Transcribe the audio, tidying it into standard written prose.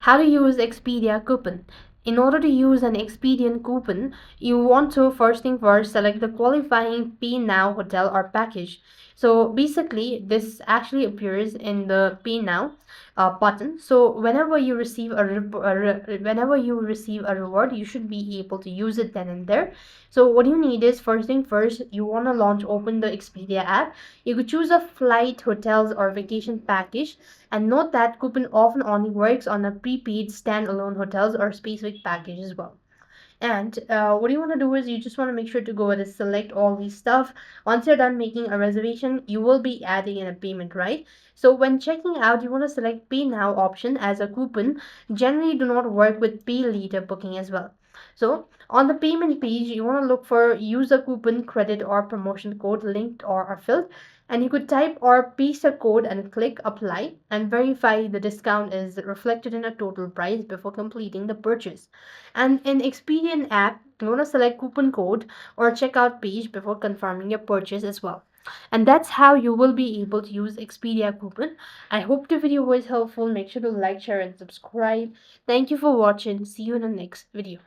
How to use Expedia coupon. In order to use an Expedia coupon, you want to first thing first select the qualifying Pay Now hotel or package. So basically, this actually appears in the Pay Now button. So whenever you receive whenever you receive a reward, you should be able to use it then and there. So what you need is first thing first, you want to open the Expedia app. You could choose a flight, hotels, or vacation package, and note that coupon often only works on a prepaid standalone hotels or specific package as well. And what you want to do is you just want to make sure to go ahead and select all these stuff. Once you're done making a reservation, you will be adding in a payment, right? So when checking out, you want to select Pay Now option, as a coupon generally do not work with Pay Later booking as well. So on the payment page, you want to look for user coupon, credit, or promotion code linked or filled, and you could type or paste a code and click apply and verify the discount is reflected in a total price before completing the purchase. And in Expedia app, you want to select coupon code or checkout page before confirming your purchase as well. And that's how you will be able to use Expedia coupon. I hope the video was helpful. Make sure to like, share, and subscribe. Thank you for watching. See you in the next video.